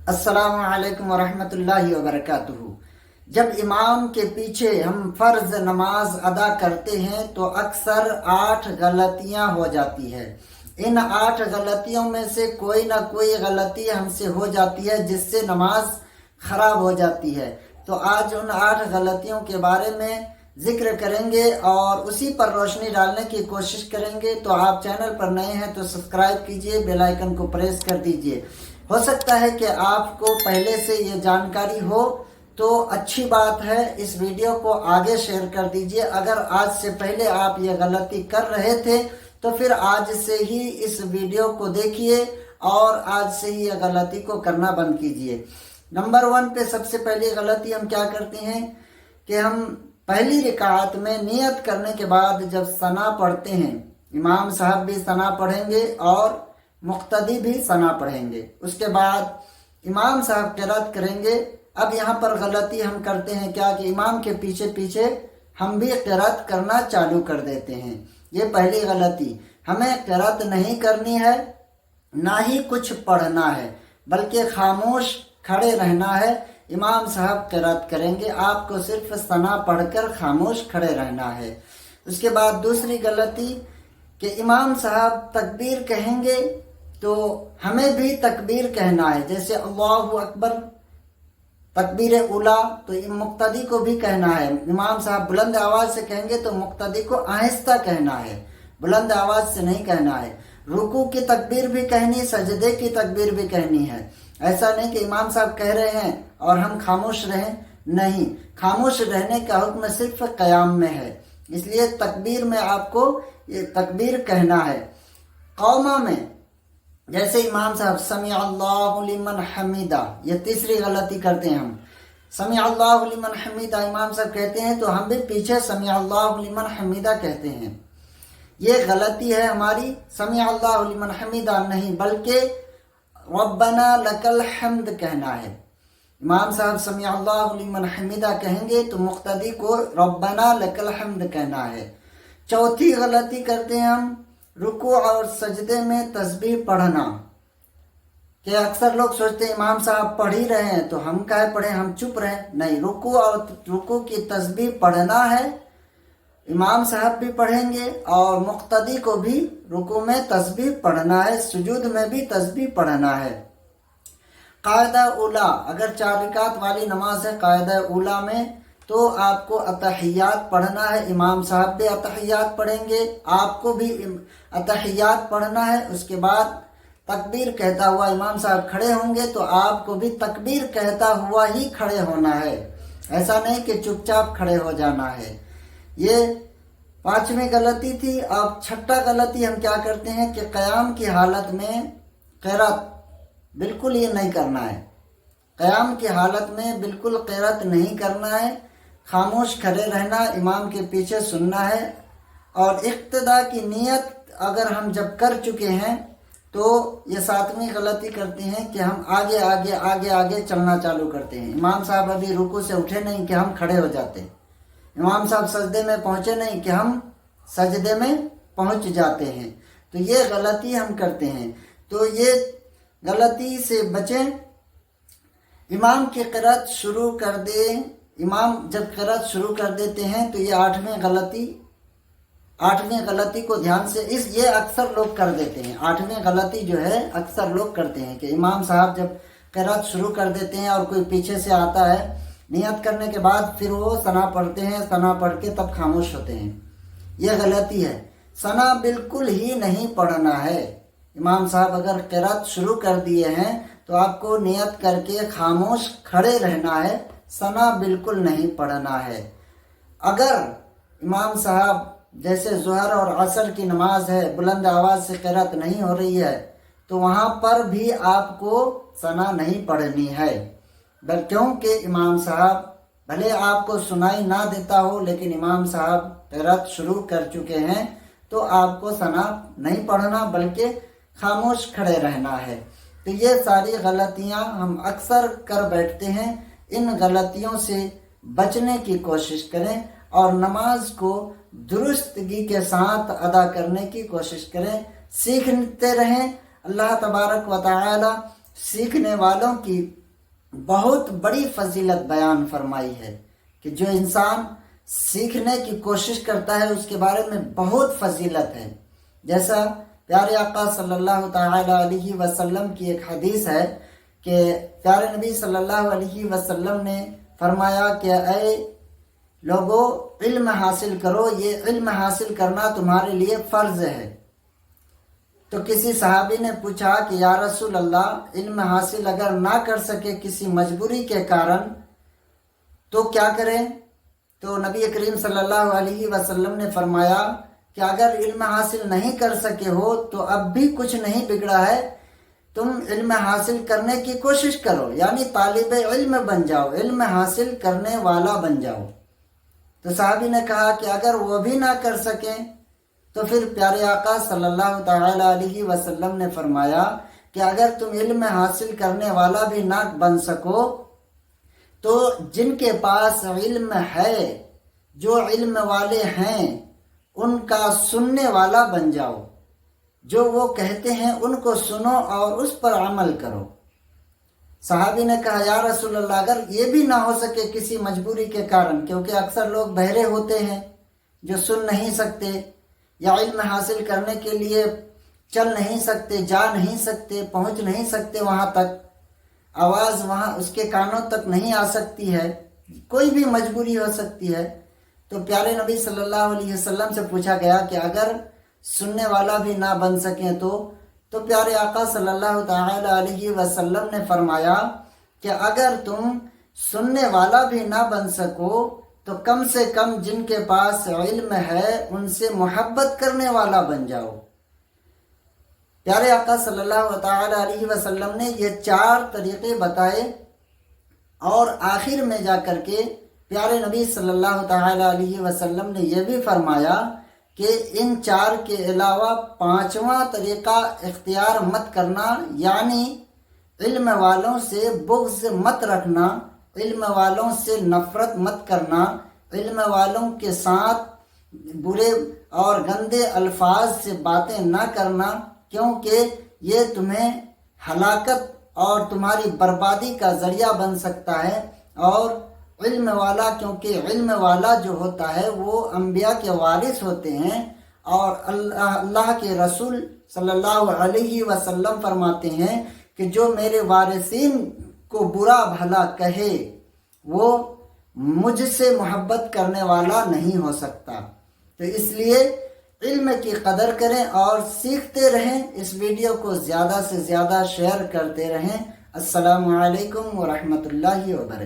السلام علیکم ورحمۃ اللہ وبرکاتہ۔ جب امام کے پیچھے ہم فرض نماز ادا کرتے ہیں تو اکثر 8 غلطیاں ہو جاتی ہے۔ ان 8 غلطیوں میں سے کوئی نہ کوئی غلطی ہم سے ہو جاتی ہے جس سے نماز خراب ہو جاتی ہے۔ تو آج ان 8 غلطیوں کے بارے میں ذکر کریں گے اور اسی پر روشنی ڈالنے کی کوشش کریں گے۔ تو آپ چینل پر نئے ہیں تو سبسکرائب کیجئے، بیل آئیکن کو پریس کر دیجئے۔ ہو سکتا ہے کہ آپ کو پہلے سے یہ جانکاری ہو تو اچھی بات ہے، اس ویڈیو کو آگے شیئر کر دیجئے۔ اگر آج سے پہلے آپ یہ غلطی کر رہے تھے تو پھر آج سے ہی اس ویڈیو کو دیکھیے اور آج سے ہی یہ غلطی کو کرنا بند کیجئے۔ نمبر 1 پہ سب سے پہلی غلطی ہم کیا کرتے ہیں کہ ہم پہلی رکعت میں نیت کرنے کے بعد جب ثنا پڑھتے ہیں، امام صاحب بھی ثنا پڑھیں گے اور مقتدی بھی ثنا پڑھیں گے، اس کے بعد امام صاحب قرات کریں گے۔ اب یہاں پر غلطی ہم کرتے ہیں کیا کہ امام کے پیچھے پیچھے ہم بھی قرات کرنا چالو کر دیتے ہیں۔ یہ پہلی غلطی، ہمیں قرات نہیں کرنی ہے، نہ ہی کچھ پڑھنا ہے، بلکہ خاموش کھڑے رہنا ہے۔ امام صاحب قرات کریں گے، آپ کو صرف ثنا پڑھ کر خاموش کھڑے رہنا ہے۔ اس کے بعد دوسری غلطی کہ امام صاحب تکبیر کہیں گے تو ہمیں بھی تکبیر کہنا ہے، جیسے اللہ اکبر تکبیر اولا تو مقتدی کو بھی کہنا ہے۔ امام صاحب بلند آواز سے کہیں گے تو مقتدی کو آہستہ کہنا ہے، بلند آواز سے نہیں کہنا ہے۔ رکوع کی تکبیر بھی کہنی، سجدے کی تکبیر بھی کہنی ہے۔ ایسا نہیں کہ امام صاحب کہہ رہے ہیں اور ہم خاموش رہیں، نہیں، خاموش رہنے کا حکم صرف قیام میں ہے، اس لیے تکبیر میں آپ کو یہ تکبیر کہنا ہے۔ قوما میں جیسے امام صاحب سمع اللہ لمن حمیدہ، یہ تیسری غلطی کرتے ہیں ہم، سمع اللہ لمن حمیدہ امام صاحب کہتے ہیں تو ہم بھی پیچھے سمع اللہ لمن حمیدہ کہتے ہیں۔ یہ غلطی ہے ہماری، سمع اللہ لمن حمیدہ نہیں بلکہ ربنا لک الحمد کہنا ہے۔ امام صاحب سمع اللہ لمن حمیدہ کہیں گے تو مقتدی کو ربنا لک الحمد کہنا ہے۔ چوتھی غلطی کرتے ہیں ہم رکوع اور سجدے میں تسبیح پڑھنا، کہ اکثر لوگ سوچتے ہیں امام صاحب پڑھ ہی رہے ہیں تو ہم کہے پڑھیں، ہم چپ رہیں، نہیں، رکوع کی تسبیح پڑھنا ہے، امام صاحب بھی پڑھیں گے اور مقتدی کو بھی رکوع میں تسبیح پڑھنا ہے، سجود میں بھی تسبیح پڑھنا ہے۔ قاعدہ اولا، اگر 4 رکعت والی نماز ہے قاعدہ اولا میں تو آپ کو اتحیات پڑھنا ہے، امام صاحب بھی اتحیات پڑھیں گے، آپ کو بھی اتحیات پڑھنا ہے۔ اس کے بعد تکبیر کہتا ہوا امام صاحب کھڑے ہوں گے تو آپ کو بھی تکبیر کہتا ہوا ہی کھڑے ہونا ہے، ایسا نہیں کہ چپ چاپ کھڑے ہو جانا ہے۔ یہ 5ویں غلطی تھی۔ اب 6ٹھا غلطی ہم کیا کرتے ہیں کہ قیام کی حالت میں قرات بالکل یہ نہیں کرنا ہے، قیام کی حالت میں بالکل قرات نہیں کرنا ہے، خاموش کھڑے رہنا، امام کے پیچھے سننا ہے۔ اور اقتدا کی نیت اگر ہم جب کر چکے ہیں تو یہ 7ویں غلطی کرتے ہیں کہ ہم آگے آگے آگے آگے چلنا چالو کرتے ہیں۔ امام صاحب ابھی رکوع سے اٹھے نہیں کہ ہم کھڑے ہو جاتے، امام صاحب سجدے میں پہنچے نہیں کہ ہم سجدے میں پہنچ جاتے ہیں، تو یہ غلطی ہم کرتے ہیں۔ تو یہ غلطی سے بچیں۔ امام کی قرات شروع کر دیں، امام جب قرات شروع کر دیتے ہیں تو یہ 8ویں غلطی کو دھیان سے یہ اکثر لوگ کر دیتے ہیں۔ 8ویں غلطی جو ہے اکثر لوگ کرتے ہیں کہ امام صاحب جب قرات شروع کر دیتے ہیں اور کوئی پیچھے سے آتا ہے، نیت کرنے کے بعد پھر وہ ثنا پڑھتے ہیں، ثنا پڑھ کے تب خاموش ہوتے ہیں، یہ غلطی ہے۔ ثنا بالکل ہی نہیں پڑھنا ہے۔ امام صاحب اگر قرات شروع کر دیے ہیں تو آپ کو نیت کر کے خاموش کھڑے رہنا ہے، ثنا بالکل نہیں پڑھنا ہے۔ اگر امام صاحب جیسے ظہر اور عصر کی نماز ہے، بلند آواز سے قرات نہیں ہو رہی ہے تو وہاں پر بھی آپ کو ثنا نہیں پڑھنی ہے، کیونکہ امام صاحب بھلے آپ کو سنائی نہ دیتا ہو لیکن امام صاحب قرات شروع کر چکے ہیں تو آپ کو ثنا نہیں پڑھنا بلکہ خاموش کھڑے رہنا ہے۔ تو یہ ساری غلطیاں ہم اکثر کر بیٹھتے ہیں، ان غلطیوں سے بچنے کی کوشش کریں اور نماز کو درستگی کے ساتھ ادا کرنے کی کوشش کریں، سیکھتے رہیں۔ اللہ تبارک و تعالی سیکھنے والوں کی بہت بڑی فضیلت بیان فرمائی ہے کہ جو انسان سیکھنے کی کوشش کرتا ہے اس کے بارے میں بہت فضیلت ہے. جیسا پیارے آقا صلی اللہ تعالی علیہ وسلم کی ایک حدیث ہے کہ پیارے نبی صلی اللہ علیہ وسلم نے فرمایا کہ اے لوگو علم حاصل کرو، یہ علم حاصل کرنا تمہارے لیے فرض ہے. تو کسی صحابی نے پوچھا کہ یا رسول اللہ، علم حاصل اگر نہ کر سکے کسی مجبوری کے کارن تو کیا کریں؟ تو نبی کریم صلی اللہ علیہ وسلم نے فرمایا کہ اگر علم حاصل نہیں کر سکے ہو تو اب بھی کچھ نہیں بگڑا ہے، تم علم حاصل کرنے کی کوشش کرو، یعنی طالب علم بن جاؤ، علم حاصل کرنے والا بن جاؤ. تو صحابی نے کہا کہ اگر وہ بھی نہ کر سکیں تو پھر پیارے آقا صلی اللہ تعالی علیہ وسلم نے فرمایا کہ اگر تم علم حاصل کرنے والا بھی نہ بن سکو تو جن کے پاس علم ہے، جو علم والے ہیں، ان کا سننے والا بن جاؤ. جو وہ کہتے ہیں ان کو سنو اور اس پر عمل کرو. صحابی نے کہا یا رسول اللہ، اگر یہ بھی نہ ہو سکے کسی مجبوری کے کارن، کیونکہ اکثر لوگ بہرے ہوتے ہیں جو سن نہیں سکتے یا علم حاصل کرنے کے لیے چل نہیں سکتے، جا نہیں سکتے، پہنچ نہیں سکتے، وہاں تک آواز وہاں اس کے کانوں تک نہیں آ سکتی ہے، کوئی بھی مجبوری ہو سکتی ہے. تو پیارے نبی صلی اللہ علیہ وسلم سے پوچھا گیا کہ اگر سننے والا بھی نہ بن سکیں تو پیارے آقا صلی اللہ تعالی علیہ وسلم نے فرمایا کہ اگر تم سننے والا بھی نہ بن سکو تو کم سے کم جن کے پاس علم ہے ان سے محبت کرنے والا بن جاؤ. پیارے آقا صلی اللہ تعالی علیہ وسلم نے یہ 4 طریقے بتائے اور آخر میں جا کر کے پیارے نبی صلی اللہ تعالی علیہ وسلم نے یہ بھی فرمایا کہ ان 4 کے علاوہ 5واں طریقہ اختیار مت کرنا، یعنی علم والوں سے بغض مت رکھنا، علم والوں سے نفرت مت کرنا، علم والوں کے ساتھ برے اور گندے الفاظ سے باتیں نہ کرنا، کیونکہ یہ تمہیں ہلاکت اور تمہاری بربادی کا ذریعہ بن سکتا ہے. اور علم والا، کیونکہ علم والا جو ہوتا ہے وہ انبیاء کے وارث ہوتے ہیں، اور اللہ کے رسول صلی اللہ علیہ وسلم فرماتے ہیں کہ جو میرے وارثین کو برا بھلا کہے وہ مجھ سے محبت کرنے والا نہیں ہو سکتا. تو اس لیے علم کی قدر کریں اور سیکھتے رہیں. اس ویڈیو کو زیادہ سے زیادہ شیئر کرتے رہیں. السلام علیکم ورحمۃ اللہ وبرکاتہ.